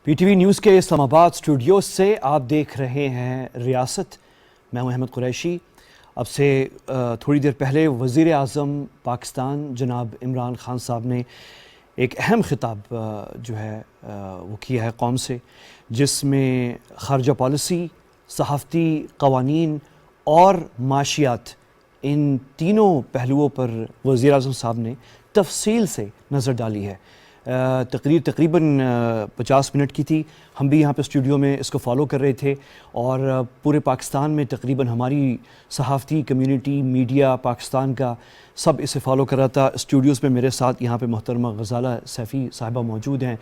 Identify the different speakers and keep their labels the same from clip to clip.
Speaker 1: P T V news کے اسلام آباد studio سے آپ دیکھ رہے ہیں ریاست. میں احمد قریشی. اب سے تھوڑی دیر پہلے وزیر اعظم پاکستان جناب عمران خان صاحب نے ایک اہم خطاب جو ہے وہ کیا ہے قوم سے، جس میں خارجہ پالیسی، صحافتی قوانین اور معاشیات، ان تینوں پہلوؤں پر وزیر اعظم صاحب نے تفصیل سے نظر ڈالی ہے. تقریر تقریباً 50 منٹ کی تھی. ہم بھی یہاں پہ اسٹوڈیو میں اس کو فالو کر رہے تھے، اور پورے پاکستان میں تقریباً ہماری صحافتی کمیونٹی، میڈیا پاکستان کا سب اسے فالو کر رہا تھا. اسٹوڈیوز میں میرے ساتھ یہاں پہ محترمہ غزالہ سیفی صاحبہ موجود ہیں،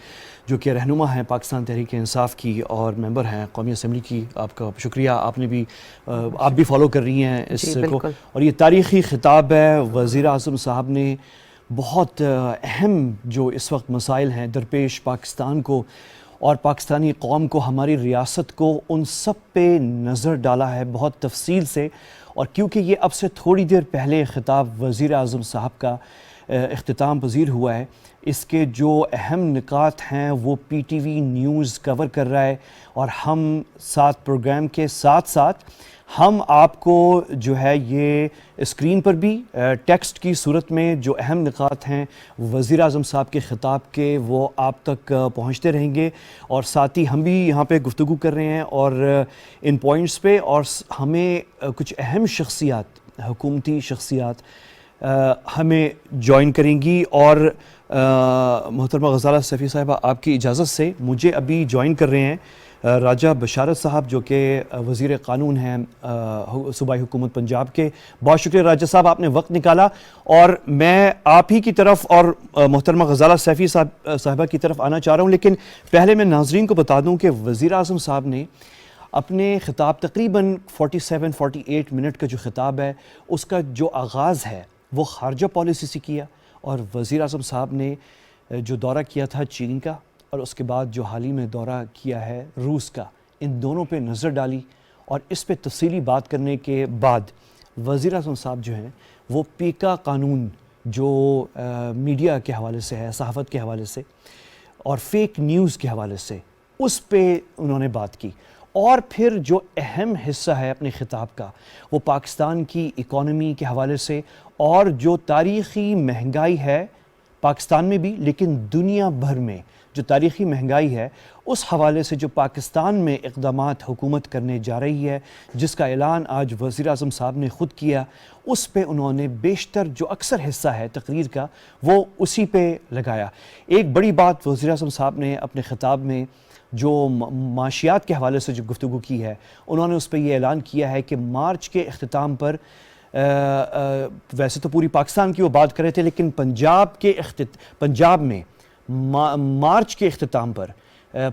Speaker 1: جو کہ رہنما ہیں پاکستان تحریک انصاف کی اور ممبر ہیں قومی اسمبلی کی. آپ کا شکریہ، آپ بھی فالو کر رہی ہیں اس کو. اور یہ تاریخی خطاب ہے. وزیر اعظم صاحب نے بہت اہم جو اس وقت مسائل ہیں درپیش پاکستان کو اور پاکستانی قوم کو، ہماری ریاست کو، ان سب پہ نظر ڈالا ہے بہت تفصیل سے. اور کیونکہ یہ اب سے تھوڑی دیر پہلے خطاب وزیر اعظم صاحب کا اختتام پذیر ہوا ہے، اس کے جو اہم نکات ہیں وہ پی ٹی وی نیوز کور کر رہا ہے، اور ہم ساتھ پروگرام کے ساتھ ساتھ ہم آپ کو جو ہے یہ اسکرین پر بھی ٹیکسٹ کی صورت میں جو اہم نکات ہیں وزیر اعظم صاحب کے خطاب کے، وہ آپ تک پہنچتے رہیں گے. اور ساتھ ہی ہم بھی یہاں پہ گفتگو کر رہے ہیں اور ان پوائنٹس پہ، اور ہمیں کچھ اہم شخصیات، حکومتی شخصیات ہمیں جوائن کریں گی. اور محترمہ غزالہ سیفی صاحبہ، آپ کی اجازت سے مجھے ابھی جوائن کر رہے ہیں راجہ بشارت صاحب، جو کہ وزیر قانون ہیں صوبائی حکومت پنجاب کے. بہت شکریہ راجہ صاحب، آپ نے وقت نکالا. اور میں آپ ہی کی طرف اور محترمہ غزالہ سیفی صاحبہ کی طرف آنا چاہ رہا ہوں، لیکن پہلے میں ناظرین کو بتا دوں کہ وزیر اعظم صاحب نے اپنے خطاب تقریباً 48 منٹ کا جو خطاب ہے، اس کا جو آغاز ہے وہ خارجہ پالیسی سے کیا. اور وزیر اعظم صاحب نے جو دورہ کیا تھا چین کا، اور اس کے بعد جو حال ہی میں دورہ کیا ہے روس کا، ان دونوں پہ نظر ڈالی. اور اس پہ تفصیلی بات کرنے کے بعد وزیر اعظم صاحب جو ہیں وہ پیکا قانون جو میڈیا کے حوالے سے ہے، صحافت کے حوالے سے اور فیک نیوز کے حوالے سے، اس پہ انہوں نے بات کی. اور پھر جو اہم حصہ ہے اپنے خطاب کا، وہ پاکستان کی اکانومی کے حوالے سے، اور جو تاریخی مہنگائی ہے پاکستان میں بھی لیکن دنیا بھر میں جو تاریخی مہنگائی ہے، اس حوالے سے جو پاکستان میں اقدامات حکومت کرنے جا رہی ہے، جس کا اعلان آج وزیر اعظم صاحب نے خود کیا، اس پہ انہوں نے بیشتر جو اکثر حصہ ہے تقریر کا وہ اسی پہ لگایا. ایک بڑی بات وزیر اعظم صاحب نے اپنے خطاب میں جو معاشیات کے حوالے سے جو گفتگو کی ہے، انہوں نے اس پہ یہ اعلان کیا ہے کہ مارچ کے اختتام پر، ویسے تو پوری پاکستان کی وہ بات کر رہے تھے، لیکن پنجاب میں مارچ کے اختتام پر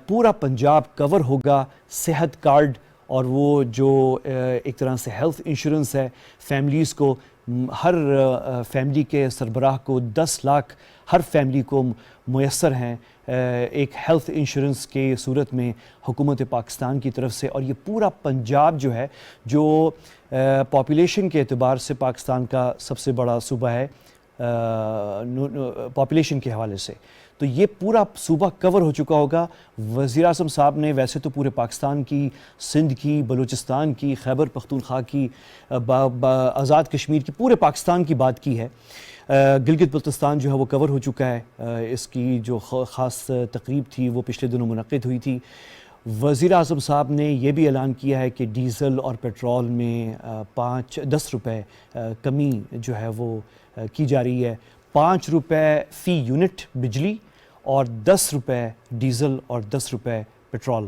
Speaker 1: پورا پنجاب کور ہوگا صحت کارڈ، اور وہ جو ایک طرح سے ہیلتھ انشورنس ہے فیملیز کو، ہر فیملی کے سربراہ کو 10 لاکھ ہر فیملی کو میسر ہیں ایک ہیلتھ انشورنس کے صورت میں حکومت پاکستان کی طرف سے. اور یہ پورا پنجاب جو ہے، جو پاپولیشن کے اعتبار سے پاکستان کا سب سے بڑا صوبہ ہے پاپولیشن کے حوالے سے، تو یہ پورا صوبہ کور ہو چکا ہوگا. وزیر اعظم صاحب نے ویسے تو پورے پاکستان کی، سندھ کی، بلوچستان کی، خیبر پختونخوا کی، آزاد کشمیر کی، پورے پاکستان کی بات کی ہے. گلگت بلتستان جو ہے وہ کور ہو چکا ہے. اس کی جو خاص تقریب تھی وہ پچھلے دنوں منعقد ہوئی تھی. وزیر اعظم صاحب نے یہ بھی اعلان کیا ہے کہ ڈیزل اور پیٹرول میں 10 روپے کمی جو ہے وہ کی جا رہی ہے. 5 روپے فی یونٹ بجلی اور 10 روپے ڈیزل اور 10 روپے پیٹرول.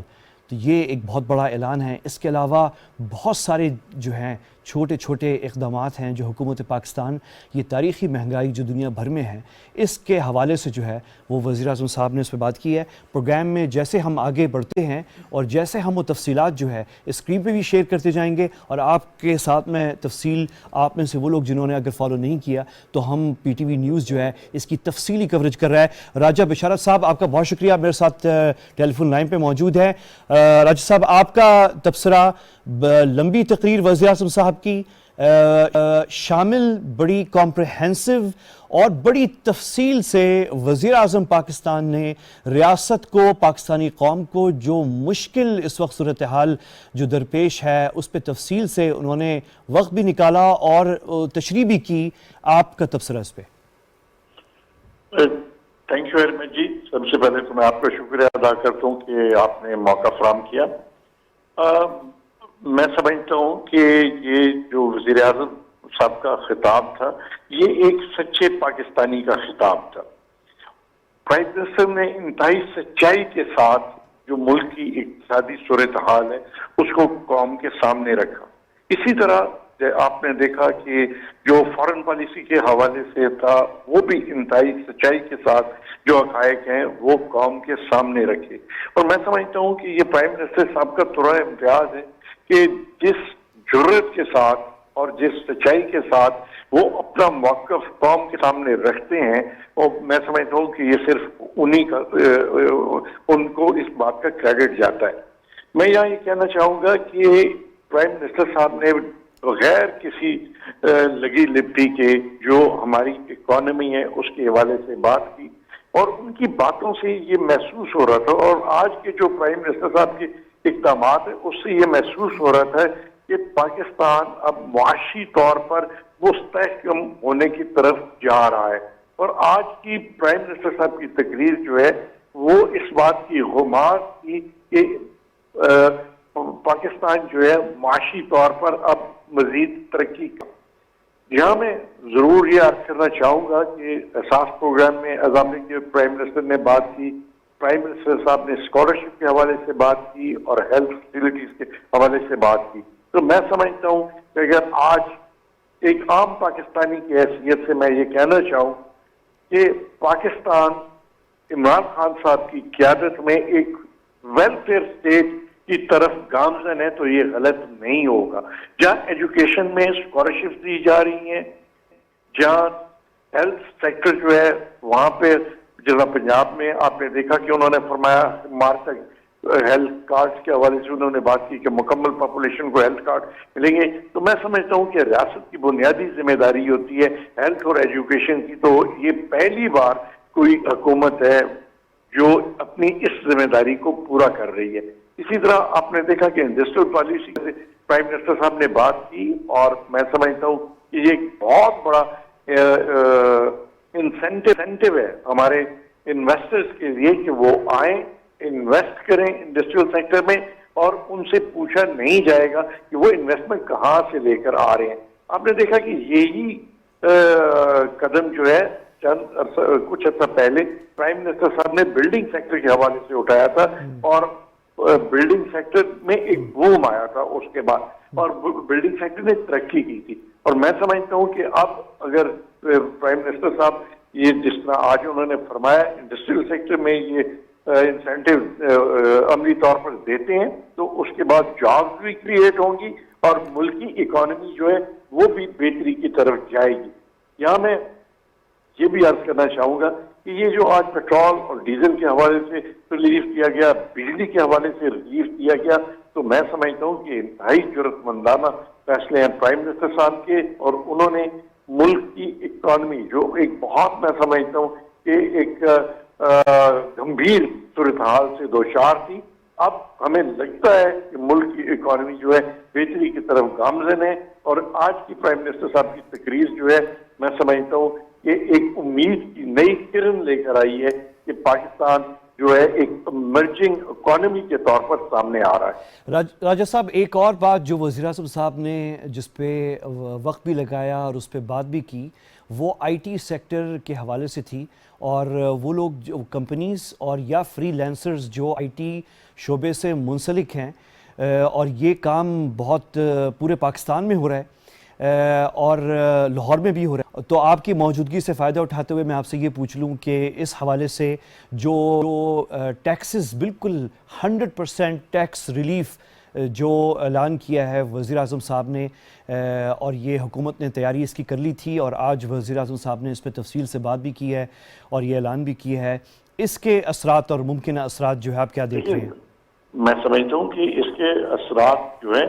Speaker 1: تو یہ ایک بہت بڑا اعلان ہے. اس کے علاوہ بہت سارے جو ہیں چھوٹے چھوٹے اقدامات ہیں جو حکومت پاکستان، یہ تاریخی مہنگائی جو دنیا بھر میں ہے، اس کے حوالے سے جو ہے وہ وزیر اعظم صاحب نے اس پہ بات کی ہے. پروگرام میں جیسے ہم آگے بڑھتے ہیں اور جیسے ہم وہ تفصیلات جو ہے اسکرین پہ بھی شیئر کرتے جائیں گے، اور آپ کے ساتھ میں تفصیل، آپ میں سے وہ لوگ جنہوں نے اگر فالو نہیں کیا تو ہم پی ٹی وی نیوز جو ہے اس کی تفصیلی کوریج کر رہا ہے. راجہ بشارت صاحب، آپ کا بہت شکریہ، میرے ساتھ ٹیلی فون لائن پہ موجود ہے. راجہ صاحب، آپ کا تبصرہ، لمبی تقریر وزیر اعظم صاحب کی، شامل، بڑی کمپریہنسو اور بڑی تفصیل سے وزیر اعظم پاکستان نے ریاست کو، پاکستانی قوم کو جو مشکل اس وقت صورتحال جو درپیش ہے اس پہ تفصیل سے انہوں نے وقت بھی نکالا اور تشریح بھی کی. آپ کا تبصرہ اس پہ؟
Speaker 2: تھینک یو ویری مچ جی. سب سے پہلے تو میں آپ کا شکریہ ادا کرتا ہوں کہ آپ نے موقع فراہم کیا. میں سمجھتا ہوں کہ یہ جو وزیر اعظم صاحب کا خطاب تھا یہ ایک سچے پاکستانی کا خطاب تھا. پرائم منسٹر نے انتہائی سچائی کے ساتھ جو ملک کی اقتصادی صورتحال ہے اس کو قوم کے سامنے رکھا. اسی طرح آپ نے دیکھا کہ جو فارن پالیسی کے حوالے سے تھا وہ بھی انتہائی سچائی کے ساتھ جو حقائق ہیں وہ قوم کے سامنے رکھے. اور میں سمجھتا ہوں کہ یہ پرائم منسٹر صاحب کا تھوڑا امتیاز ہے کہ جس جرت کے ساتھ اور جس سچائی کے ساتھ وہ اپنا موقف قوم کے سامنے رکھتے ہیں اور میں سمجھتا ہوں کہ یہ صرف ان کو اس بات کا کریڈٹ جاتا ہے. میں یہاں یہ کہنا چاہوں گا کہ پرائم منسٹر صاحب نے بغیر کسی لگی لپٹی کے جو ہماری اکانومی ہے اس کے حوالے سے بات کی اور ان کی باتوں سے یہ محسوس ہو رہا تھا اور آج کے جو پرائم منسٹر صاحب کے اقدامات ہیں اس سے یہ محسوس ہو رہا تھا کہ پاکستان اب معاشی طور پر مستحکم ہونے کی طرف جا رہا ہے. اور آج کی پرائم منسٹر صاحب کی تقریر جو ہے وہ اس بات کی غماز کی کہ پاکستان جو ہے معاشی طور پر اب مزید ترقی کا. یہاں میں ضرور یہ عرض کرنا چاہوں گا کہ احساس پروگرام میں اضافے کے پرائم منسٹر نے بات کی. پرائم منسٹر صاحب نے اسکالرشپ کے حوالے سے بات کی اور ہیلتھ فیسلٹیز کے حوالے سے بات کی. تو میں سمجھتا ہوں کہ اگر آج ایک عام پاکستانی کی حیثیت سے میں یہ کہنا چاہوں کہ پاکستان عمران خان صاحب کی قیادت میں ایک ویلفیئر اسٹیٹ کی طرف گامزن ہے تو یہ غلط نہیں ہوگا. جہاں ایجوکیشن میں اسکالرشپ دی جا رہی ہیں، جہاں ہیلتھ سیکٹر جو ہے وہاں پہ ضلع پنجاب میں آپ نے دیکھا کہ انہوں نے فرمایا مارچ تک ہیلتھ کارڈ کے حوالے سے انہوں نے بات کی کہ مکمل پاپولیشن کو ہیلتھ کارڈ ملیں گے. تو میں سمجھتا ہوں کہ ریاست کی بنیادی ذمہ داری ہوتی ہے ہیلتھ اور ایجوکیشن کی. تو یہ پہلی بار کوئی حکومت ہے جو اپنی اس ذمہ داری کو پورا کر رہی ہے. اسی طرح آپ نے دیکھا کہ انڈسٹریل پالیسی سے پرائم منسٹر صاحب نے بات کی اور میں سمجھتا ہوں کہ یہ ایک بہت بڑا انسینٹیو ہے ہمارے انویسٹرز کے لیے کہ وہ آئیں انویسٹ کریں انڈسٹریل سیکٹر میں اور ان سے پوچھا نہیں جائے گا کہ وہ انویسٹمنٹ کہاں سے لے کر آ رہے ہیں. آپ نے دیکھا کہ یہی قدم جو ہے کچھ عرصہ پہلے پرائم منسٹر صاحب نے بلڈنگ سیکٹر کے حوالے سے اٹھایا تھا اور بلڈنگ سیکٹر میں ایک بوم آیا تھا اس کے بعد اور بلڈنگ سیکٹر نے ترقی کی تھی. اور میں سمجھتا ہوں کہ اب اگر پرائم منسٹر صاحب یہ جس طرح آج انہوں نے فرمایا انڈسٹریل سیکٹر میں یہ انسینٹیو عملی طور پر دیتے ہیں تو اس کے بعد جابز بھی کریٹ ہوں گی اور ملکی اکانومی جو ہے وہ بھی بہتری کی طرف جائے گی. یہاں میں یہ بھی عرض کرنا چاہوں گا کہ یہ جو آج پیٹرول اور ڈیزل کے حوالے سے ریلیف کیا گیا، بجلی کے حوالے سے ریلیف کیا گیا، تو میں سمجھتا ہوں کہ انتہائی جرأت مندانہ فیصلے ہیں پرائم منسٹر صاحب کے اور انہوں نے ملک کی اکانومی جو ایک بہت میں سمجھتا ہوں کہ ایک گمبھیر صورتحال سے دوچار تھی، اب ہمیں لگتا ہے کہ ملک کی اکانومی جو ہے بہتری کی طرف گامزن ہے. اور آج کی پرائم منسٹر صاحب کی تقریر جو ہے میں سمجھتا ہوں کہ ایک امید کی نئی کرن لے کر آئی ہے کہ پاکستان جو ہے ایک ایمرجنگ اکانومی کے طور پر سامنے آ رہا ہے.
Speaker 1: راجہ صاحب، ایک اور بات جو وزیر اعظم صاحب نے جس پہ وقت بھی لگایا اور اس پہ بات بھی کی وہ آئی ٹی سیکٹر کے حوالے سے تھی اور وہ لوگ جو کمپنیز اور یا فری لینسرز جو آئی ٹی شعبے سے منسلک ہیں اور یہ کام بہت پورے پاکستان میں ہو رہا ہے اور لاہور میں بھی ہو رہا ہے، تو آپ کی موجودگی سے فائدہ اٹھاتے ہوئے میں آپ سے یہ پوچھ لوں کہ اس حوالے سے جو ٹیکسز بالکل 100% ٹیکس ریلیف جو اعلان کیا ہے وزیر اعظم صاحب نے اور یہ حکومت نے تیاری اس کی کر لی تھی اور آج وزیر اعظم صاحب نے اس پہ تفصیل سے بات بھی کی ہے اور یہ اعلان بھی کیا ہے، اس کے اثرات اور ممکنہ اثرات جو ہے آپ کیا دیکھ رہے ہیں؟
Speaker 2: میں سمجھتا ہوں کہ اس کے اثرات جو ہیں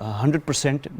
Speaker 1: 100%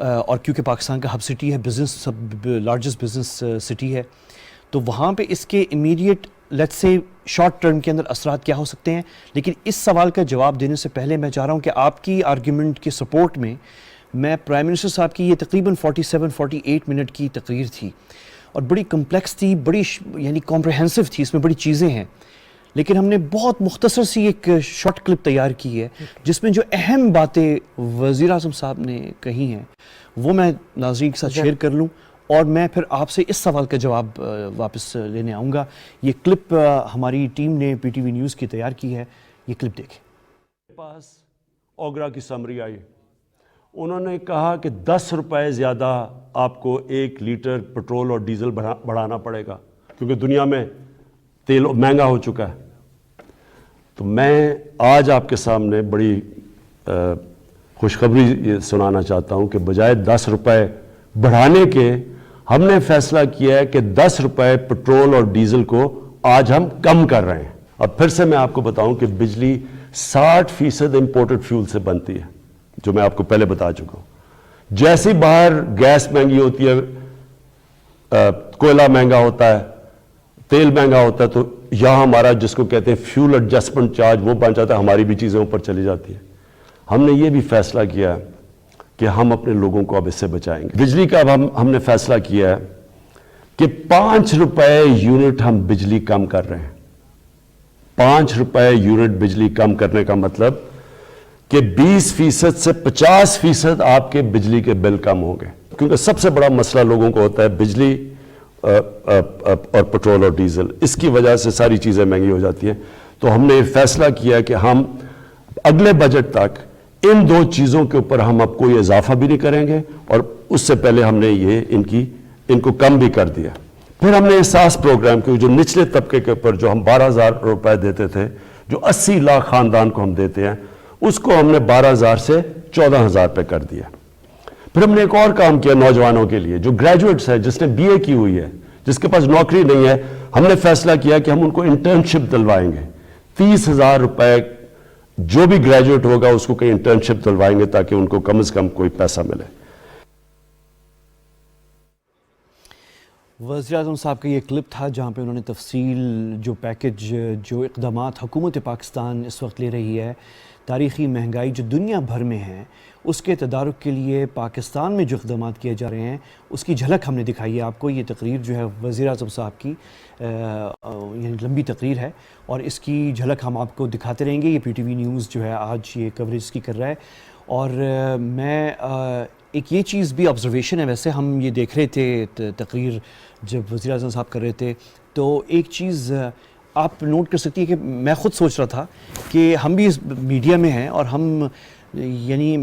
Speaker 1: اور کیونکہ پاکستان کا ہب سٹی ہے، بزنس سب لارجسٹ بزنس سٹی ہے، تو وہاں پہ اس کے immediate let's say short term کے اندر اثرات کیا ہو سکتے ہیں. لیکن اس سوال کا جواب دینے سے پہلے میں چاہ رہا ہوں کہ آپ کی آرگیومنٹ کے سپورٹ میں پرائم منسٹر صاحب کی یہ تقریباً 47-48 منٹ کی تقریر تھی اور بڑی کمپلیکس تھی، بڑی یعنی کمپریہنسو تھی، اس میں بڑی چیزیں ہیں، لیکن ہم نے بہت مختصر سی ایک شارٹ کلپ تیار کی ہے جس میں جو اہم باتیں وزیر اعظم صاحب نے کہی ہیں وہ میں ناظرین کے ساتھ شیئر کر لوں اور میں پھر آپ سے اس سوال کا جواب واپس لینے آؤں گا. یہ کلپ ہماری ٹیم نے پی ٹی وی نیوز کی تیار کی ہے، یہ کلپ دیکھیں.
Speaker 3: پاس اوگرا کی سمری آئی، انہوں نے کہا کہ 10 روپے زیادہ آپ کو 1 لیٹر پٹرول اور ڈیزل بڑھانا پڑے گا کیونکہ دنیا میں تیل مہنگا ہو چکا ہے. تو میں آج آپ کے سامنے بڑی خوشخبری سنانا چاہتا ہوں کہ بجائے 10 روپے بڑھانے کے ہم نے فیصلہ کیا ہے کہ 10 روپے پٹرول اور ڈیزل کو آج ہم کم کر رہے ہیں. اب پھر سے میں آپ کو بتاؤں کہ بجلی 60% امپورٹڈ فیول سے بنتی ہے، جو میں آپ کو پہلے بتا چکا ہوں. جیسے باہر گیس مہنگی ہوتی ہے، کوئلہ مہنگا ہوتا ہے، تیل مہنگا ہوتا ہے، تو یہاں ہمارا جس کو کہتے ہیں فیول ایڈجسٹمنٹ چارج وہ بن جاتا ہے، ہماری بھی چیزیں اوپر چلی جاتی ہیں. ہم نے یہ بھی فیصلہ کیا ہے کہ ہم اپنے لوگوں کو اب اس سے بچائیں گے. بجلی کا اب ہم نے فیصلہ کیا ہے کہ 5 روپے یونٹ ہم بجلی کم کر رہے ہیں. 5 روپے یونٹ بجلی کم کرنے کا مطلب کہ 20% سے 50% آپ کے بجلی کے بل کم ہوں گے، کیونکہ سب سے بڑا مسئلہ لوگوں کو ہوتا ہے بجلی اور پٹرول اور ڈیزل. اس کی وجہ سے ساری چیزیں مہنگی ہو جاتی ہیں. تو ہم نے فیصلہ کیا کہ ہم اگلے بجٹ تک ان 2 چیزوں کے اوپر ہم اب کوئی اضافہ بھی نہیں کریں گے، اور اس سے پہلے ہم نے ان کو کم بھی کر دیا. پھر ہم نے احساس پروگرام کے جو نچلے طبقے کے اوپر جو ہم 12,000 روپے دیتے تھے، جو 80 لاکھ خاندان کو ہم دیتے ہیں، اس کو ہم نے 12,000 سے 14,000 پہ کر دیا. پھر ہم نے ایک اور کام کیا نوجوانوں کے لیے جو گریجویٹس ہے، جس نے بی اے کی ہوئی ہے، جس کے پاس نوکری نہیں ہے. ہم نے فیصلہ کیا کہ ہم ان کو انٹرنشپ دلوائیں گے. 30,000 روپے جو بھی گریجویٹ ہوگا اس کو کہیں انٹرنشپ دلوائیں گے تاکہ ان کو کم از کم کوئی پیسہ ملے.
Speaker 1: وزیر اعظم صاحب کا یہ کلپ تھا جہاں پہ انہوں نے تفصیل جو پیکج جو اقدامات حکومت پاکستان اس وقت لے رہی ہے، تاریخی مہنگائی جو دنیا بھر میں ہے اس کے تدارک کے لیے پاکستان میں جو اقدامات کیے جا رہے ہیں اس کی جھلک ہم نے دکھائی ہے آپ کو. یہ تقریر جو ہے وزیر اعظم صاحب کی یعنی لمبی تقریر ہے اور اس کی جھلک ہم آپ کو دکھاتے رہیں گے. یہ پی ٹی وی نیوز جو ہے آج یہ کوریج اس کی کر رہا ہے. اور میں ایک یہ چیز بھی آبزرویشن ہے، ویسے ہم یہ دیکھ رہے تھے تقریر جب وزیر اعظم صاحب کر رہے تھے، تو ایک چیز آپ نوٹ کر سکتی ہے کہ میں خود سوچ رہا تھا کہ ہم بھی اس میڈیا میں ہیں اور ہم یعنی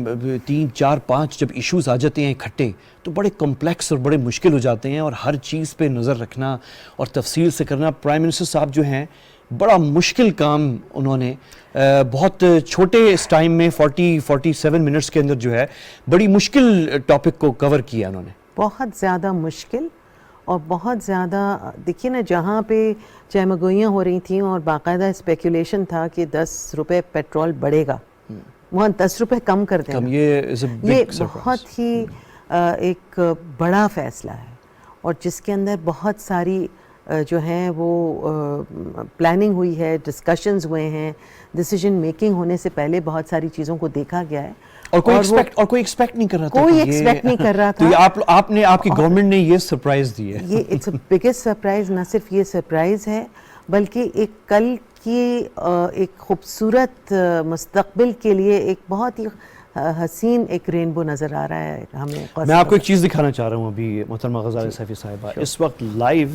Speaker 1: 3 4 5 جب ایشوز آ جاتے ہیں اکٹھے تو بڑے کمپلیکس اور بڑے مشکل ہو جاتے ہیں، اور ہر چیز پہ نظر رکھنا اور تفصیل سے کرنا. پرائم منسٹر صاحب جو ہیں بڑا مشکل کام انہوں نے بہت چھوٹے اس ٹائم میں 47 منٹس کے اندر جو ہے بڑی مشکل ٹاپک کو کور کیا انہوں نے.
Speaker 4: بہت زیادہ مشکل اور بہت زیادہ دیکھیے نا، جہاں پہ چہمگوئیاں ہو رہی تھیں اور باقاعدہ اسپیکولیشن تھا کہ 10 روپے پیٹرول بڑھے گا، وہاں 10 روپے کم کر دینا، یہ بہت ہی ایک بڑا فیصلہ ہے اور جس کے اندر بہت ساری جو ہیں وہ پلاننگ ہوئی ہے، ڈسکشنز ہوئے ہیں، ڈیسیجن میکنگ ہونے سے پہلے بہت ساری چیزوں کو دیکھا گیا ہے.
Speaker 1: اور کوئی ایکسپیکٹ نہیں کر رہا تھا،
Speaker 4: کوئی ایکسپیکٹ نہیں کر رہا تھا.
Speaker 1: تو آپ کی گورنمنٹ نے یہ سرپرائز دی ہے.
Speaker 4: یہ اٹس اے بگیسٹ سرپرائز. نہ صرف یہ سرپرائز ہے بلکہ ایک کل کی ایک خوبصورت مستقبل کے لیے ایک بہت ہی حسین ایک رینبو نظر آ رہا ہے ہمیں.
Speaker 1: میں آپ کو ایک چیز دکھانا چاہ رہا ہوں ابھی محترمہ غزال سیفی صاحبہ. اس وقت لائیو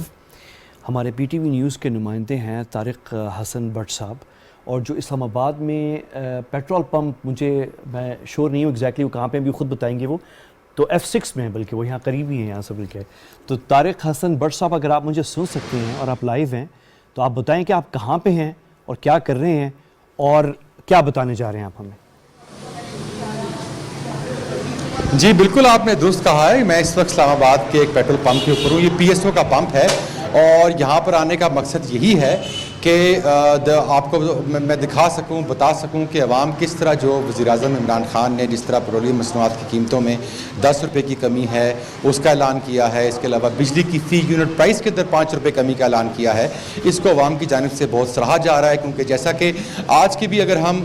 Speaker 1: ہمارے پی ٹی وی نیوز کے نمائندے ہیں طارق حسن بٹ صاحب، اور جو اسلام آباد میں پیٹرول پمپ، میں شور نہیں ہوں ایگزیکٹلی وہ کہاں پہ بھی خود بتائیں گے، وہ تو F6 میں ہیں، بلکہ وہ یہاں قریب ہی ہیں یہاں سے بلکہ. تو طارق حسن بٹ صاحب اگر آپ مجھے سن سکتے ہیں اور آپ لائیو ہیں تو آپ بتائیں کہ آپ کہاں پہ ہیں اور کیا کر رہے ہیں اور کیا بتانے جا رہے ہیں آپ ہمیں.
Speaker 5: جی بالکل آپ نے درست کہا ہے. میں اس وقت اسلام آباد کے ایک پیٹرول پمپ کے اوپر ہوں. یہ PSO کا پمپ ہے اور یہاں پر آنے کا مقصد یہی ہے کہ آپ کو میں دکھا سکوں, بتا سکوں کہ عوام کس طرح جو وزیر اعظم عمران خان نے جس طرح پیٹرولیم مصنوعات کی قیمتوں میں 10 روپے کی کمی ہے اس کا اعلان کیا ہے, اس کے علاوہ بجلی کی فی یونٹ پرائس کے اندر 5 روپے کمی کا اعلان کیا ہے, اس کو عوام کی جانب سے بہت سراہا جا رہا ہے. کیونکہ جیسا کہ آج کی بھی اگر ہم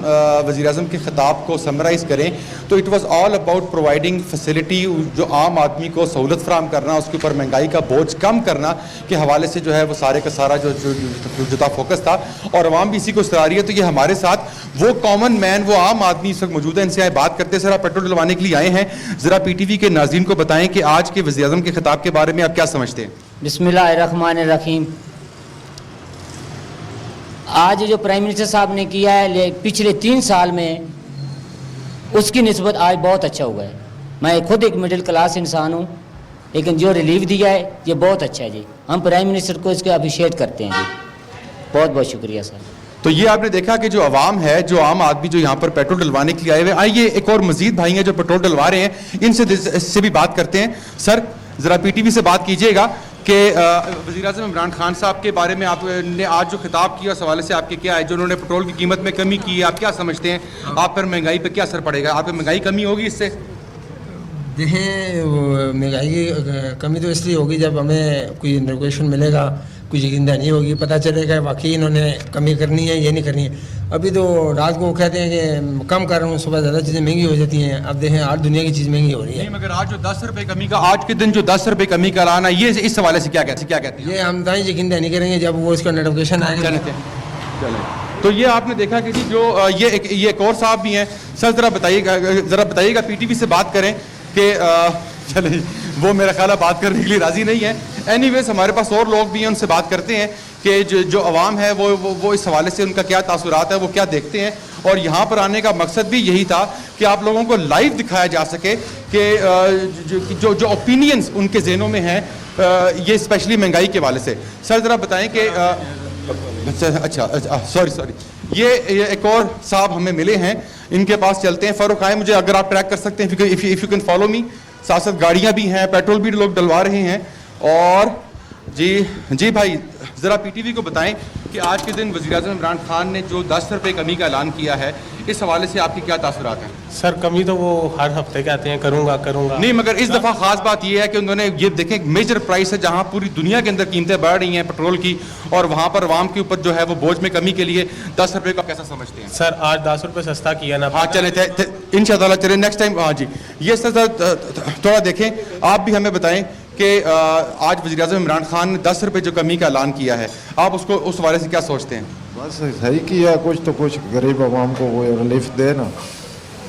Speaker 5: وزیر اعظم کے خطاب کو سمرائز کریں تو it was all about providing facility, جو عام آدمی کو سہولت فراہم کرنا, اس کے اوپر مہنگائی کا بوجھ کم کرنا کے حوالے سے جو ہے وہ سارے کا سارا جو تھا فوکس تھا, اور عوام بھی اسی کو استرا رہی ہے. تو یہ ہمارے ساتھ وہ کامن مین, وہ عام آدمی اس وقت موجود ہے, ان سے بات کرتے ہیں. سر آپ پیٹرول ڈلوانے کے لیے آئے ہیں, ذرا پی ٹی وی کے ناظرین کو بتائیں کہ آج کے وزیر اعظم کے خطاب کے بارے میں آپ کیا سمجھتے ہیں؟
Speaker 6: بسم اللہ الرحمن الرحیم. آج جو پرائم منسٹر صاحب نے کیا ہے پچھلے 3 سال میں اس کی نسبت آج بہت اچھا ہوا ہے. میں خود ایک مڈل کلاس انسان ہوں, لیکن جو ریلیف دیا ہے یہ بہت اچھا ہے جی. ہم پرائم منسٹر کو اس کے اپریشیٹ کرتے ہیں جی. بہت بہت شکریہ سر.
Speaker 5: تو یہ آپ نے دیکھا کہ جو عوام ہے, جو عام آدمی جو یہاں پر پیٹرول ڈلوانے کے لیے آئے ہوئے, آئیے ایک اور مزید بھائی ہیں جو پیٹرول ڈلوا رہے ہیں, ان سے بھی بات کرتے ہیں. سر ذرا پی ٹی وی سے بات کیجئے گا کہ وزیر اعظم عمران خان صاحب کے بارے میں آپ نے آج جو خطاب کیا اس حوالے سے آپ کے کیا ہے, جو انہوں نے پیٹرول کی قیمت میں کمی کی ہے, آپ کیا سمجھتے ہیں, آپ پر مہنگائی پہ کیا اثر پڑے گا, آپ پہ مہنگائی کمی ہوگی اس سے؟
Speaker 7: دیکھیں مہنگائی کی کمی تو اس لیے ہوگی جب ہمیں کوئی انفارمیشن ملے گا, کوئی یقیندانی ہوگی, پتہ چلے گا واقعی انہوں نے کمی کرنی ہے یہ نہیں کرنی ہے. ابھی تو رات کو کہتے ہیں کہ کم کر رہا ہوں, صبح زیادہ چیزیں مہنگی ہو جاتی ہیں. اب دیکھیں ہر دنیا کی چیز مہنگی ہو رہی ہے.
Speaker 5: مگر آج جو 10 روپے کمی کا, آج کے دن جو 10 روپے کمی کا اعلان ہے, یہ اس حوالے سے کیا کہتے ہیں؟
Speaker 7: یہ ہم دائیں یقیندانی کریں گے جب وہ اس کا نوٹیفکیشن آئے گا.
Speaker 5: تو یہ آپ نے دیکھا کہ جی جو یہ ایک اور صاحب بھی ہیں. سر ذرا بتائیے گا پی ٹی وی سے بات کریں کہ چلیں وہ میرا خیال ہے بات کرنے کے لیے راضی نہیں ہے. اینی ویز ہمارے پاس اور لوگ بھی ہیں, ان سے بات کرتے ہیں کہ جو عوام ہے وہ اس حوالے سے ان کا کیا تاثرات ہے, وہ کیا دیکھتے ہیں. اور یہاں پر آنے کا مقصد بھی یہی تھا کہ آپ لوگوں کو لائیو دکھایا جا سکے کہ جو اوپینینز ان کے ذہنوں میں ہیں, یہ اسپیشلی مہنگائی کے حوالے سے. سر ذرا بتائیں کہ اچھا سوری یہ ایک اور صاحب ہمیں ملے ہیں, ان کے پاس چلتے ہیں. فاروق آئے, مجھے اگر آپ ٹریک کر سکتے ہیں, if you can follow me. ساتھ ساتھ گاڑیاں بھی ہیں, پیٹرول بھی لوگ ڈلوا رہے ہیں. اور جی بھائی ذرا پی ٹی وی کو بتائیں کہ آج کے دن وزیر اعظم عمران خان نے جو 10 روپے کمی کا اعلان کیا ہے, اس حوالے سے آپ کے کیا تاثرات ہیں؟
Speaker 8: سر کمی تو وہ ہر ہفتے کہتے ہیں کروں گا
Speaker 5: نہیں, مگر اس دفعہ خاص بات یہ ہے کہ انہوں نے یہ دیکھیں میجر پرائس ہے جہاں پوری دنیا کے اندر قیمتیں بڑھ رہی ہیں پیٹرول کی, اور وہاں پر عوام کے اوپر جو ہے وہ بوجھ میں کمی کے لیے 10 روپے کا کیسا سمجھتے ہیں؟
Speaker 8: سر آج 10 روپے سستا کیا نا.
Speaker 5: ہاں چلیں ان شاء اللہ چلیں نیکسٹ ٹائم. ہاں جی یہ سر تھوڑا دیکھیں, آپ بھی ہمیں بتائیں کہ آج وزیر اعظم عمران خان نے 10 روپے جو کمی کا اعلان کیا ہے, آپ اس کو اس حوالے سے کیا سوچتے ہیں؟
Speaker 9: بس صحیح کیا, کچھ تو کچھ غریب عوام کو وہ ریلیف دے نا,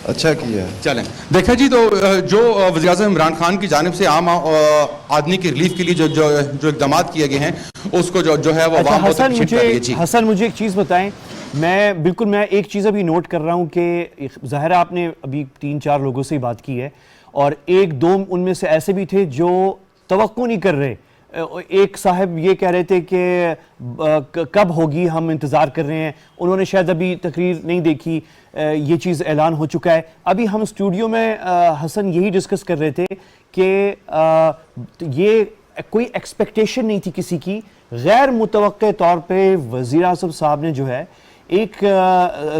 Speaker 9: اچھا کیا.
Speaker 5: چلیں دیکھا جی, تو جو وزیر اعظم عمران خان کی جانب سے عام آدمی کے ریلیف کے لیے جو اقدامات کیے گئے ہیں, اس کو جو ہے وہ عوام کو تشریح کر رہی ہے. جی
Speaker 1: حسن مجھے ایک چیز بتائیں, میں ایک چیز ابھی نوٹ کر رہا ہوں کہ ظاہر آپ نے ابھی 3-4 لوگوں سے ہی بات کی ہے, اور 1-2 ان میں سے ایسے بھی تھے جو توقع نہیں کر رہے. ایک صاحب یہ کہہ رہے تھے کہ کب ہوگی, ہم انتظار کر رہے ہیں. انہوں نے شاید ابھی تقریر نہیں دیکھی, یہ چیز اعلان ہو چکا ہے. ابھی ہم اسٹوڈیو میں حسن یہی ڈسکس کر رہے تھے کہ یہ کوئی ایکسپیکٹیشن نہیں تھی کسی کی. غیر متوقع طور پہ وزیر اعظم صاحب نے جو ہے ایک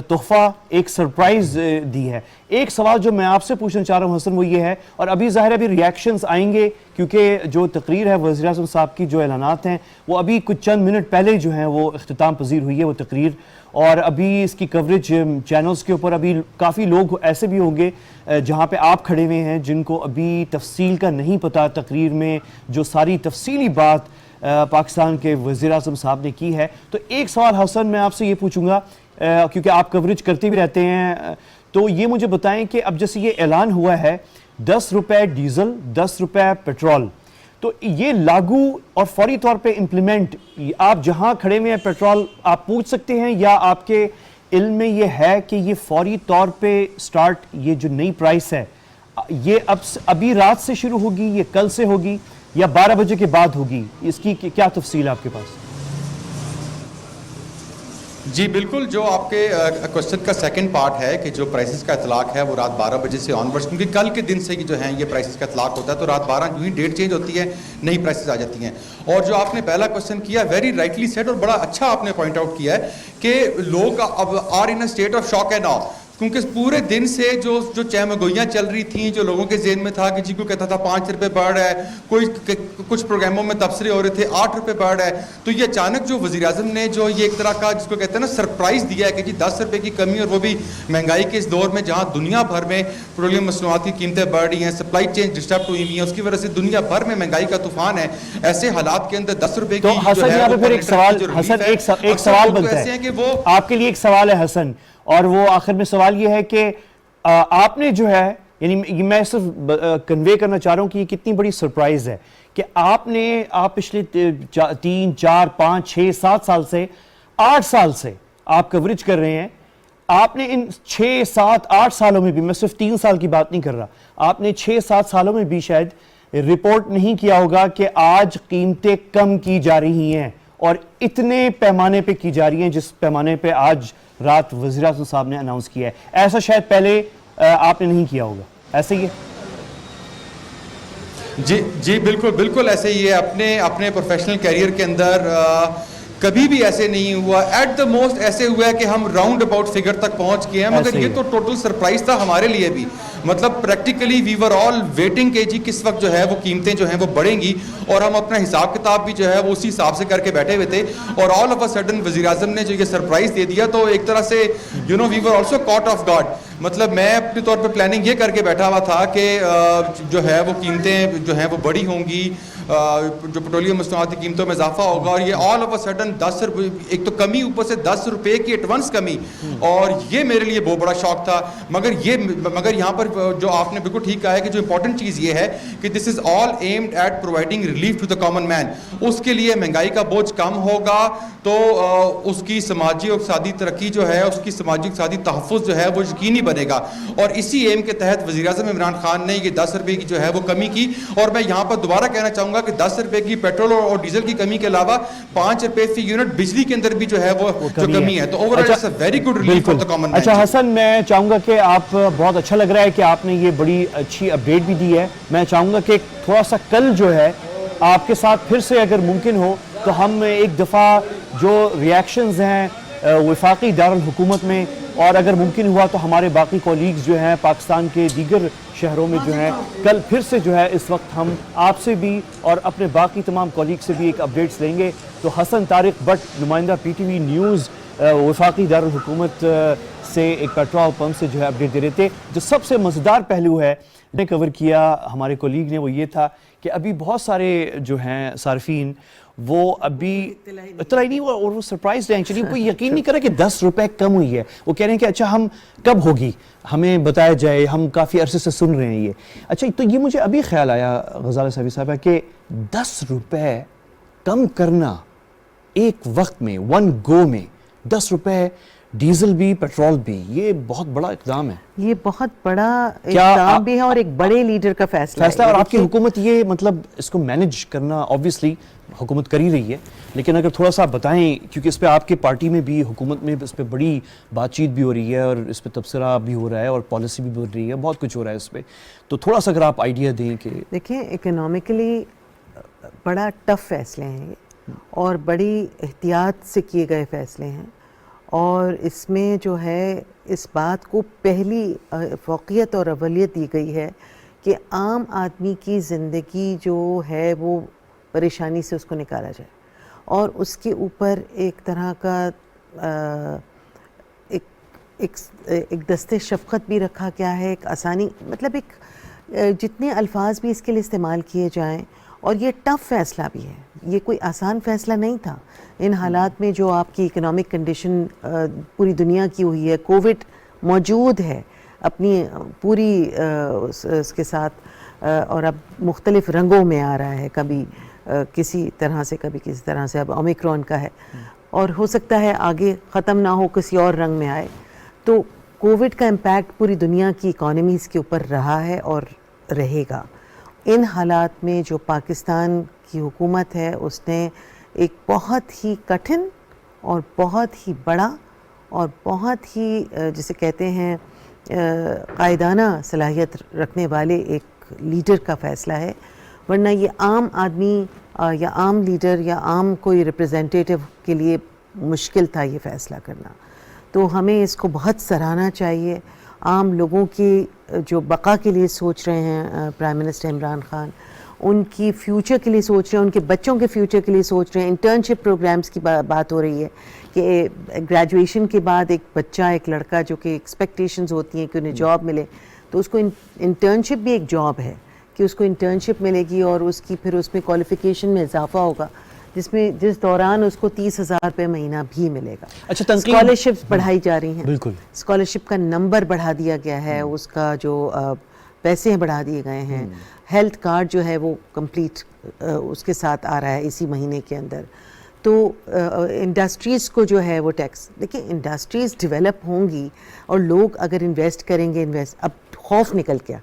Speaker 1: تحفہ, ایک سرپرائز دی ہے. ایک سوال جو میں آپ سے پوچھنا چاہ رہا ہوں حسن, وہ یہ ہے, اور ابھی ظاہر ابھی ریاکشنز آئیں گے کیونکہ جو تقریر ہے وزیر اعظم صاحب کی, جو اعلانات ہیں وہ ابھی کچھ چند منٹ پہلے جو ہیں وہ اختتام پذیر ہوئی ہے وہ تقریر, اور ابھی اس کی کوریج چینلز کے اوپر ابھی کافی لوگ ایسے بھی ہوں گے جہاں پہ آپ کھڑے ہوئے ہیں جن کو ابھی تفصیل کا نہیں پتہ تقریر میں جو ساری تفصیلی بات پاکستان کے وزیر اعظم صاحب نے کی ہے. تو ایک سوال حسن میں آپ سے یہ پوچھوں گا کیونکہ آپ کوریج کرتے بھی رہتے ہیں, تو یہ مجھے بتائیں کہ اب جیسے یہ اعلان ہوا ہے 10 روپے ڈیزل 10 روپے پیٹرول, تو یہ لاگو اور فوری طور پہ امپلیمنٹ, آپ جہاں کھڑے ہوئے ہیں پیٹرول آپ پوچھ سکتے ہیں, یا آپ کے علم میں یہ ہے کہ یہ فوری طور پہ سٹارٹ, یہ جو نئی پرائس ہے یہ ابھی رات سے شروع ہوگی, یہ کل سے ہوگی, یا 12 بجے کے بعد ہوگی؟ اس کی کیا تفصیل ہے آپ کے پاس؟
Speaker 5: جی بالکل, جو آپ کے کوشچن کا سیکنڈ پارٹ ہے کہ جو پرائسز کا اطلاق ہے وہ رات 12 بجے سے آن ورڈس, کیونکہ کل کے دن سے جو ہیں یہ پرائسز کا اطلاق ہوتا ہے, تو رات 12 جو ہی ڈیٹ چینج ہوتی ہے نئی پرائسز آ جاتی ہیں. اور جو آپ نے پہلا کوشچن کیا, ویری رائٹلی سیٹ, اور بڑا اچھا آپ نے پوائنٹ آؤٹ کیا ہے کہ لوگ اب are in a state of shock and ah, کیونکہ پورے دن سے جو چہمگوئیاں چل رہی تھیں, جو لوگوں کے ذہن میں تھا کہ جی کو کہتا تھا 5 روپے بڑھ ہے, کوئی کچھ پروگراموں میں تبصرے ہو رہے تھے 8 روپے بڑھ ہے, تو یہ اچانک جو وزیر اعظم نے جو یہ ایک طرح کا جس کو کہتے ہیں نا سرپرائز دیا ہے کہ جی 10 روپے کی کمی, اور وہ بھی مہنگائی کے اس دور میں جہاں دنیا بھر میں پیٹرولیم مصنوعات کی قیمتیں بڑھ رہی ہیں, سپلائی چین ڈسٹرب ہوئی ہوئی ہیں, اس کی وجہ سے دنیا بھر میں مہنگائی کا طوفان ہے. ایسے حالات کے اندر 10 روپے کی
Speaker 1: تو حسن یہاں پہ پھر ایک سوال بنتا ہے کہ وہ آپ کے لیے ایک سوال ہے حسن, اور وہ آخر میں سوال یہ ہے کہ آپ نے جو ہے, یعنی میں صرف کنوے کرنا چاہ رہا ہوں کہ یہ کتنی بڑی سرپرائز ہے کہ آپ پچھلے 3, 4, 5, 6, 7 سال سے 8 سال سے آپ کوریج کر رہے ہیں. آپ نے ان 6, 7, 8 سالوں میں بھی, میں صرف 3 سال کی بات نہیں کر رہا, آپ نے 6, 7 سالوں میں بھی شاید رپورٹ نہیں کیا ہوگا کہ آج قیمتیں کم کی جا رہی ہیں, اور اتنے پیمانے پہ کی جا رہی ہیں جس پیمانے پہ آج رات وزیر اعظم صاحب نے اناؤنس کیا ہے. ایسا شاید پہلے آپ نے نہیں کیا ہوگا, ایسے ہی ہے؟
Speaker 5: جی بالکل ایسے ہی ہے. اپنے پروفیشنل کیریئر کے اندر کبھی بھی ایسے نہیں ہوا. ایٹ دا موسٹ ایسے ہوا ہے کہ ہم راؤنڈ اباؤٹ فگر تک پہنچ گئے ہیں, مگر یہ تو ٹوٹل سرپرائز تھا ہمارے لیے بھی. مطلب پریکٹیکلی وی ور آل ویٹنگ کہ جی کس وقت جو ہے وہ قیمتیں جو ہیں وہ بڑھیں گی, اور ہم اپنا حساب کتاب بھی جو ہے وہ اسی حساب سے کر کے بیٹھے ہوئے تھے. اور آل آف اے سڈن وزیر اعظم نے جو یہ سرپرائز دے دیا, تو ایک طرح سے we were also caught off guard. مطلب میں اپنے طور پہ پلاننگ یہ کر کے بیٹھا ہوا تھا کہ جو ہے وہ قیمتیں جو ہیں وہ بڑی ہوں گی, جو پیٹرولیم مصنوعات کی قیمتوں میں اضافہ ہوگا, اور یہ آل آف اے سڈن 10 روپے ایک تو کمی, اوپر سے 10 روپے کی ایڈوانس کمی, اور یہ میرے لیے بہت بڑا شوق تھا. مگر یہاں پر جو آپ نے بالکل ٹھیک کہا ہے کہ جو امپورٹنٹ چیز یہ ہے کہ this is all aimed at providing relief to the common man. اس کے لیے مہنگائی کا بوجھ کم ہوگا تو اس کی سماجی اور اقتصادی ترقی جو ہے, اس کی سماجی اقتصادی تحفظ جو ہے وہ یقینی بنے گا. اور اسی ایم کے تحت وزیر اعظم عمران خان نے یہ 10 روپے کی جو ہے وہ کمی کی. اور میں یہاں پر دوبارہ کہنا چاہوں گا کہ 10 روپے کی پیٹرول اور ڈیزل کی کمی کے علاوہ 5 روپے فی یونٹ بجلی کے اندر بھی جو ہے وہ جو کمی ہے, تو overall its a very good relief for the common man.
Speaker 1: اچھا حسن, میں چاہوں گا کہ آپ, بہت اچھا لگ رہا ہے کہ آپ نے یہ بڑی اچھی اپڈیٹ بھی دی ہے. میں چاہوں گا کہ تھوڑا سا کل جو ہے آپ کے ساتھ پھر سے اگر ممکن ہو تو ہم ایک دفعہ جو ریاکشنز ہیں وفاقی دارالحکومت میں, اور اگر ممکن ہوا تو ہمارے باقی کولیگز جو ہیں پاکستان کے دیگر شہروں میں جو ہیں, کل پھر سے جو ہے اس وقت ہم آپ سے بھی اور اپنے باقی تمام کولیگ سے بھی ایک اپڈیٹس لیں گے. تو حسن طارق بٹ, نمائندہ پی ٹی وی نیوز وفاقی دارالحکومت سے ایک پیٹرول پمپ سے جو ہے اپڈیٹ دے رہے تھے. جو سب سے مزیدار پہلو ہے نے کور کیا ہمارے کولیگ نے, وہ یہ تھا کہ ابھی بہت سارے جو ہیں صارفین وہ ابھی اطلاع نہیں ہوا, اور وہ سرپرائز ہیں ایکچولی. کوئی یقین نہیں کرا کہ 10 روپے کم ہوئی ہے. وہ کہہ رہے ہیں کہ اچھا ہم کب ہوگی, ہمیں بتایا جائے, ہم کافی عرصے سے سن رہے ہیں یہ. اچھا تو یہ مجھے ابھی خیال آیا غزالہ صاحبہ کہ 10 روپے کم کرنا ایک وقت میں, ون گو میں 10 روپے ڈیزل بھی پیٹرول بھی, یہ بہت بڑا اقدام ہے.
Speaker 4: یہ بہت بڑا اقدام بھی ہے اور ایک بڑے لیڈر کا فیصلہ ہے.
Speaker 1: اور آپ کی حکومت یہ مطلب اس کو مینج کرنا اوبویسلی حکومت کر ہی رہی ہے, لیکن اگر تھوڑا سا بتائیں, کیونکہ اس پہ آپ کی پارٹی میں بھی, حکومت میں اس پہ بڑی بات چیت بھی ہو رہی ہے, اور اس پہ تبصرہ بھی ہو رہا ہے, اور پالیسی بھی بول رہی ہے, بہت کچھ ہو رہا ہے اس پہ, تو تھوڑا سا اگر آپ آئیڈیا دیں کہ.
Speaker 4: دیکھیں اکنامکلی بڑا ٹف فیصلے ہیں یہ, اور بڑی احتیاط سے کیے گئے فیصلے ہیں, اور اس میں جو ہے اس بات کو پہلی فوقیت اور اولیت دی گئی ہے کہ عام آدمی کی زندگی جو ہے وہ پریشانی سے اس کو نکالا جائے, اور اس کے اوپر ایک طرح کا ایک دستے شفقت بھی رکھا گیا ہے, ایک آسانی, مطلب ایک جتنے الفاظ بھی اس کے لیے استعمال کیے جائیں. اور یہ ٹف فیصلہ بھی ہے, یہ کوئی آسان فیصلہ نہیں تھا ان حالات میں جو آپ کی اکنامک کنڈیشن پوری دنیا کی ہوئی ہے. کووڈ موجود ہے اپنی پوری اس کے ساتھ, اور اب مختلف رنگوں میں آ رہا ہے, کبھی کسی طرح سے کبھی کسی طرح سے, اب اومیکرون کا ہے, اور ہو سکتا ہے آگے ختم نہ ہو, کسی اور رنگ میں آئے. تو کووڈ کا امپیکٹ پوری دنیا کی اکانومیز کے اوپر رہا ہے اور رہے گا. ان حالات میں جو پاکستان کی حکومت ہے اس نے ایک بہت ہی کٹھن اور بہت ہی بڑا اور بہت ہی جسے کہتے ہیں قائدانہ صلاحیت رکھنے والے ایک لیڈر کا فیصلہ ہے، ورنہ یہ عام آدمی یا عام لیڈر یا عام کوئی ریپریزنٹیٹیو کے لیے مشکل تھا یہ فیصلہ کرنا. تو ہمیں اس کو بہت سراہنا چاہیے. عام لوگوں کی جو بقا کے لیے سوچ رہے ہیں پرائم منسٹر عمران خان، ان کی فیوچر کے لیے سوچ رہے ہیں، ان کے بچوں کے فیوچر کے لیے سوچ رہے ہیں. انٹرنشپ پروگرامز کی بات ہو رہی ہے کہ گریجویشن کے بعد ایک بچہ، ایک لڑکا جو کہ ایکسپیکٹیشنز ہوتی ہیں کہ انہیں جاب ملے، تو اس کو انٹرنشپ بھی ایک جاب ہے کہ اس کو انٹرنشپ ملے گی اور اس کی پھر اس میں کوالیفیکیشن میں اضافہ ہوگا، جس دوران اس کو 30,000 روپے مہینہ بھی ملے گا.
Speaker 1: اچھا،
Speaker 4: اسکالرشپس بڑھائی جا رہی ہیں.
Speaker 1: بالکل،
Speaker 4: اسکالرشپ کا نمبر بڑھا دیا گیا ہے، اس کا جو پیسے بڑھا دیے گئے ہیں. ہیلتھ کارڈ جو ہے وہ کمپلیٹ اس کے ساتھ آ رہا ہے اسی مہینے کے اندر. تو انڈسٹریز کو جو ہے وہ ٹیکس، دیکھیں انڈسٹریز ڈیولپ ہوں گی اور لوگ اگر انویسٹ کریں گے، اب خوف نکل گیا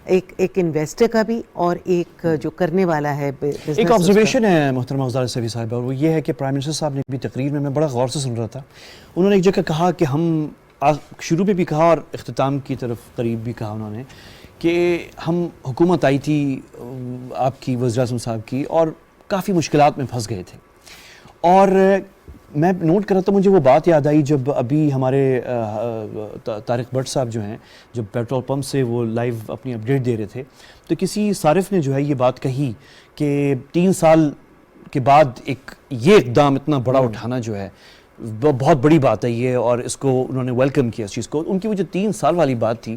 Speaker 4: ایک انویسٹر کا بھی اور ایک جو کرنے والا ہے بزنس.
Speaker 1: ایک آبزرویشن ہے محترمہ غزالہ سیفی صاحبہ، اور وہ یہ ہے کہ پرائم منسٹر صاحب نے بھی تقریر میں بڑا غور سے سن رہا تھا، انہوں نے ایک جگہ کہا کہ ہم شروع میں بھی کہا اور اختتام کی طرف قریب بھی کہا انہوں نے کہ ہم حکومت آئی تھی آپ کی وزیر اعظم صاحب کی اور کافی مشکلات میں پھنس گئے تھے. اور میں نوٹ کر رہا تھا، مجھے وہ بات یاد آئی جب ابھی ہمارے طارق بٹ صاحب جو ہیں، جب پیٹرول پمپ سے وہ لائیو اپنی اپڈیٹ دے رہے تھے، تو کسی صارف نے جو ہے یہ بات کہی کہ 3 سال کے بعد یہ اقدام اتنا بڑا اٹھانا جو ہے بہت بڑی بات ہے یہ، اور اس کو انہوں نے ویلکم کیا اس چیز کو. ان کی وہ جو 3 سال والی بات تھی،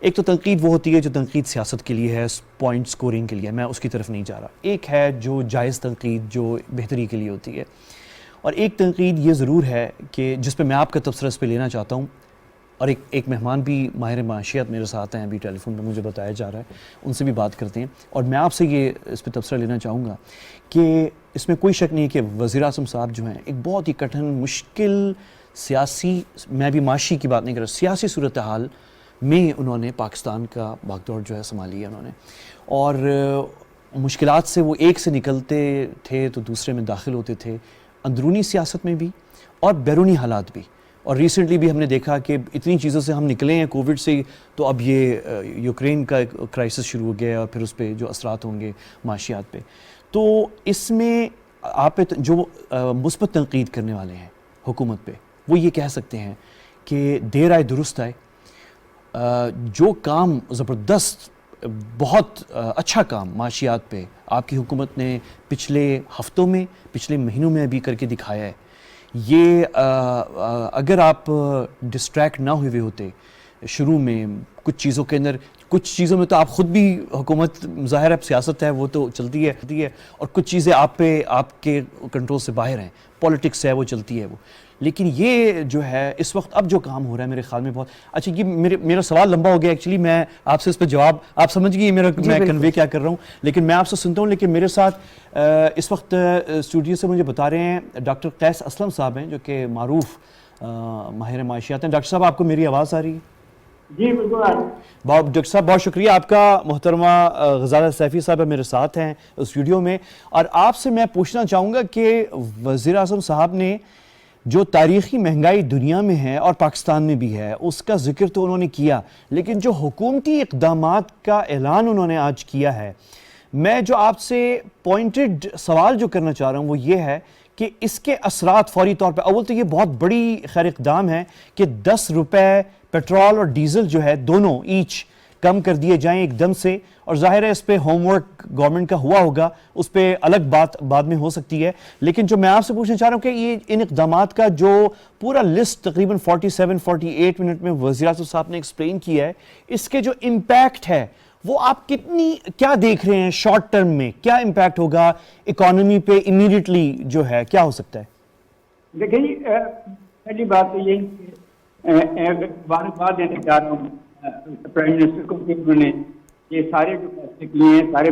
Speaker 1: ایک تو تنقید وہ ہوتی ہے جو تنقید سیاست کے لیے ہے، پوائنٹ سکورنگ کے لیے، میں اس کی طرف نہیں جا رہا. ایک ہے جو جائز تنقید جو بہتری کے لیے ہوتی ہے، اور ایک تنقید یہ ضرور ہے کہ جس پہ میں آپ کا تبصرہ اس پہ لینا چاہتا ہوں. اور ایک مہمان بھی ماہر معاشیات میرے ساتھ ہیں ابھی ٹیلی فون پہ، مجھے بتایا جا رہا ہے، ان سے بھی بات کرتے ہیں. اور میں آپ سے یہ اس پہ تبصرہ لینا چاہوں گا کہ اس میں کوئی شک نہیں کہ وزیر اعظم صاحب جو ہیں ایک بہت ہی کٹھن مشکل سیاسی، میں بھی معاشی کی بات نہیں کر رہا، سیاسی صورتحال میں انہوں نے پاکستان کا بھاگدوڑ جو ہے سنبھالی ہے انہوں نے. اور مشکلات سے وہ ایک سے نکلتے تھے تو دوسرے میں داخل ہوتے تھے، اندرونی سیاست میں بھی اور بیرونی حالات بھی. اور ریسنٹلی بھی ہم نے دیکھا کہ اتنی چیزوں سے ہم نکلے ہیں کووڈ سے، تو اب یہ یوکرین کا کرائسس شروع ہو گیا اور پھر اس پہ جو اثرات ہوں گے معاشیات پہ. تو اس میں آپ جو مثبت تنقید کرنے والے ہیں حکومت پہ، وہ یہ کہہ سکتے ہیں کہ دیر آئے درست آئے. جو کام زبردست، بہت اچھا کام معاشیات پہ آپ کی حکومت نے پچھلے ہفتوں میں، پچھلے مہینوں میں ابھی کر کے دکھایا ہے، یہ اگر آپ ڈسٹریکٹ نہ ہوئے ہوتے شروع میں کچھ چیزوں کے اندر، کچھ چیزوں میں تو آپ خود بھی حکومت، ظاہر ہے سیاست ہے وہ تو چلتی ہے، اور کچھ چیزیں آپ کے کنٹرول سے باہر ہیں، پولیٹکس ہے وہ چلتی ہے وہ. لیکن یہ جو ہے اس وقت اب جو کام ہو رہا ہے میرے خیال میں بہت اچھا. یہ میرا سوال لمبا ہو گیا ایکچولی، میں آپ سے اس پہ جواب آپ سمجھ گئی میں کنوے کیا کر رہا ہوں، لیکن میں آپ سے سنتا ہوں. لیکن میرے ساتھ اس وقت اسٹوڈیو سے مجھے بتا رہے ہیں ڈاکٹر قیس اسلم صاحب ہیں جو کہ معروف ماہر معاشیات ہیں. ڈاکٹر صاحب آپ کو میری آواز آ رہی ہے؟
Speaker 10: جی بالکل.
Speaker 1: ڈاکٹر صاحب بہت شکریہ آپ کا. محترمہ غزالہ سیفی صاحب میرے ساتھ ہیں اسٹوڈیو میں، اور آپ سے میں پوچھنا چاہوں گا کہ وزیر اعظم صاحب نے جو تاریخی مہنگائی دنیا میں ہے اور پاکستان میں بھی ہے اس کا ذکر تو انہوں نے کیا، لیکن جو حکومتی اقدامات کا اعلان انہوں نے آج کیا ہے، میں جو آپ سے پوائنٹڈ سوال جو کرنا چاہ رہا ہوں وہ یہ ہے کہ اس کے اثرات فوری طور پہ، اول تو یہ بہت بڑی خیر اقدام ہے کہ 10 روپے پیٹرول اور ڈیزل جو ہے دونوں ایچ کم کر دیے جائیں ایک دم سے. اور ظاہر ہے اس پہ ہوم ورک گورنمنٹ کا ہوا ہوگا، اس پہ الگ بات بعد میں ہو سکتی ہے. لیکن جو میں آپ سے پوچھنا چاہ رہا ہوں کہ یہ ان اقدامات کا جو پورا لسٹ تقریباً 47-48 منٹ میں وزیر اعظم صاحب نے ایکسپلین کیا ہے، اس کے جو امپیکٹ ہے وہ آپ کیا دیکھ رہے ہیں شارٹ ٹرم میں؟ کیا امپیکٹ ہوگا اکانومی پہ امیڈیٹلی جو ہے، کیا ہو سکتا ہے؟
Speaker 10: دیکھیں پہلی بات تو یہی بات دینا چاہ رہا ہوں پرائم منسٹر کو کہ انہوں نے یہ سارے جو فیصلے لیے ہیں سارے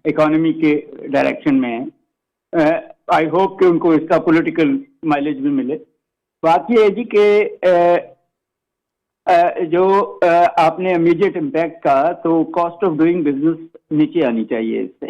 Speaker 10: اکانومی کے ڈائریکشن میں ہیں. آئی ہوپ کہ ان کو اس کا پولیٹیکل مائلیج بھی ملے. بات یہ ہے جی کہ جو آپ نے امیڈیٹ امپیکٹ کا، تو کاسٹ آف ڈوئنگ بزنس نیچے آنی چاہیے اس سے.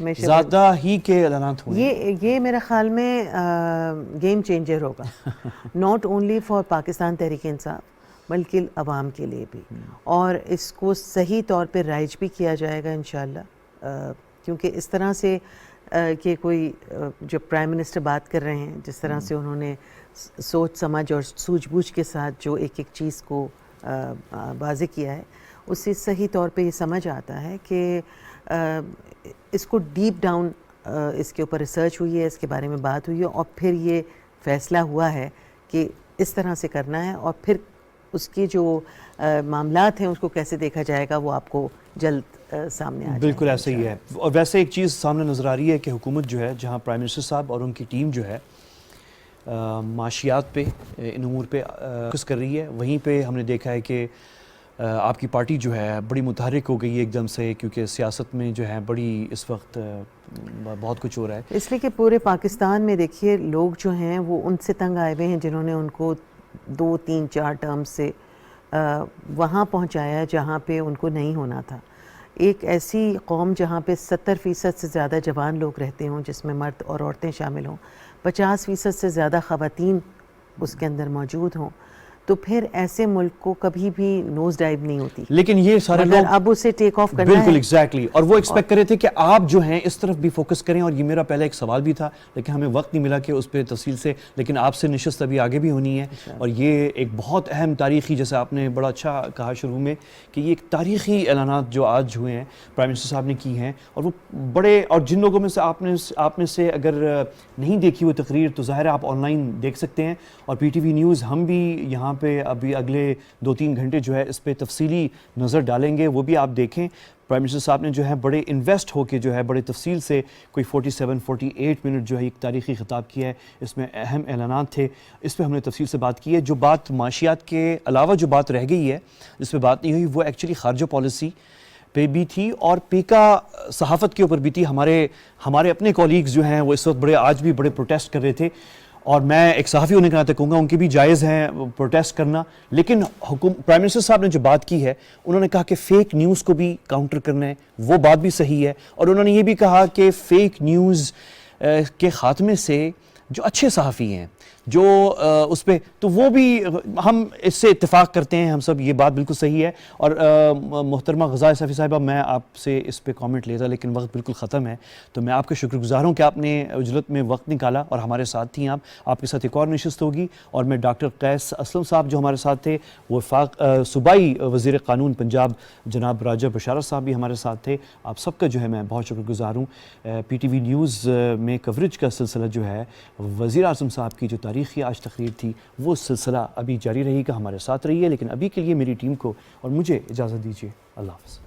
Speaker 4: معیشت
Speaker 1: زیادہ ہی کے اعلانات ہوئے
Speaker 4: یہ میرے خیال میں گیم چینجر ہوگا not only for Pakistan Tehreek Insaf بلکہ عوام کے لیے بھی، اور اس کو صحیح طور پہ رائج بھی کیا جائے گا انشاءاللہ، کیونکہ اس طرح سے کہ کوئی جو پرائم منسٹر بات کر رہے ہیں، جس طرح سے انہوں نے سوچ سمجھ اور سوجھ بوجھ کے ساتھ جو ایک ایک چیز کو واضح کیا ہے، اس سے صحیح طور پہ یہ سمجھ آتا ہے کہ اس کو ڈیپ ڈاؤن اس کے اوپر ریسرچ ہوئی ہے، اس کے بارے میں بات ہوئی ہے، اور پھر یہ فیصلہ ہوا ہے کہ اس طرح سے کرنا ہے، اور پھر اس کے جو معاملات ہیں اس کو کیسے دیکھا جائے گا وہ آپ کو جلد سامنے آ جائے گا۔
Speaker 1: بالکل ایسا ہی ہے، اور ویسے ایک چیز سامنے نظر آ رہی ہے کہ حکومت جو ہے، جہاں پرائم منسٹر صاحب اور ان کی ٹیم جو ہے معاشیات پہ، ان امور پہ فوکس کر رہی ہے، وہیں پہ ہم نے دیکھا ہے کہ آپ کی پارٹی جو ہے بڑی متحرک ہو گئی ہے ایک دم سے، کیونکہ سیاست میں جو ہے بڑی اس وقت بہت کچھ ہو رہا ہے،
Speaker 4: اس لیے کہ پورے پاکستان میں دیکھیے لوگ جو ہیں وہ ان سے تنگ آئے ہوئے ہیں جنہوں نے ان کو 2 3 4 ٹرم سے وہاں پہنچایا جہاں پہ ان کو نہیں ہونا تھا۔ ایک ایسی قوم جہاں پہ 70% سے زیادہ جوان لوگ رہتے ہوں، جس میں مرد اور عورتیں شامل ہوں، 50% سے زیادہ خواتین اس کے اندر موجود ہوں، تو پھر ایسے ملک کو کبھی بھی نوز ڈائیو نہیں ہوتی،
Speaker 1: لیکن یہ سارے
Speaker 4: مگر
Speaker 1: لوگ
Speaker 4: اب اسے ٹیک آف کرنا
Speaker 1: بالکل
Speaker 4: ہے۔
Speaker 1: ایگزیکٹلی، اور وہ ایکسپیکٹ کر رہے تھے کہ آپ جو ہیں اس طرف بھی فوکس کریں، اور یہ میرا پہلا ایک سوال بھی تھا لیکن ہمیں وقت نہیں ملا کہ اس پہ تفصیل سے، لیکن آپ سے نشست ابھی آگے بھی ہونی ہے، اور یہ ایک بہت اہم تاریخی، جیسے آپ نے بڑا اچھا کہا شروع میں کہ یہ ایک تاریخی اعلانات جو آج ہوئے ہیں پرائم منسٹر صاحب نے کی ہیں، اور وہ بڑے، اور جن لوگوں میں سے آپ میں سے اگر نہیں دیکھی وہ تقریر تو ظاہر ہے آپ آن لائن دیکھ سکتے ہیں، اور پی ٹی وی نیوز ہم بھی یہاں پہ ابھی اگلے 2-3 گھنٹے جو ہے اس پہ تفصیلی نظر ڈالیں گے، وہ بھی آپ دیکھیں۔ پرائم منسٹر صاحب نے جو ہے بڑے انویسٹ ہو کے جو ہے بڑے تفصیل سے کوئی 47-48 منٹ جو ہے ایک تاریخی خطاب کیا ہے، اس میں اہم اعلانات تھے، اس پہ ہم نے تفصیل سے بات کی ہے۔ جو بات معاشیات کے علاوہ جو بات رہ گئی ہے جس پہ بات نہیں ہوئی، وہ ایکچولی خارجہ پالیسی پہ بھی تھی، اور پیکا صحافت کے اوپر بھی تھی۔ ہمارے اپنے کولیگز جو ہیں وہ اس وقت آج بھی بڑے پروٹیسٹ کر رہے تھے، اور میں ایک صحافی ہونے کے ناطے کہوں گا ان کی بھی جائز ہیں پروٹیسٹ کرنا، لیکن پرائم منسٹر صاحب نے جو بات کی ہے، انہوں نے کہا کہ فیک نیوز کو بھی کاؤنٹر کرنا ہے، وہ بات بھی صحیح ہے، اور انہوں نے یہ بھی کہا کہ فیک نیوز کے خاتمے سے جو اچھے صحافی ہیں، جو اس پہ، تو وہ بھی ہم اس سے اتفاق کرتے ہیں ہم سب، یہ بات بالکل صحیح ہے۔ اور محترمہ غزال صافی صاحبہ، میں آپ سے اس پہ کامنٹ لیتا لیکن وقت بالکل ختم ہے، تو میں آپ کا شکر گزار ہوں کہ آپ نے اجلت میں وقت نکالا اور ہمارے ساتھ تھیں آپ کے ساتھ ایک اور نشست ہوگی، اور میں ڈاکٹر قیس اسلم صاحب جو ہمارے ساتھ تھے، وہ صوبائی وزیر قانون پنجاب جناب راجہ بشارت صاحب بھی ہمارے ساتھ تھے، آپ سب کا جو ہے میں بہت شکر گزار ہوں۔ پی ٹی وی نیوز میں کوریج کا سلسلہ جو ہے، وزیر اعظم صاحب کی جو تاریخی آج تقریر تھی، وہ سلسلہ ابھی جاری رہے گا، ہمارے ساتھ رہیے، لیکن ابھی کے لیے میری ٹیم کو اور مجھے اجازت دیجیے، اللہ حافظ۔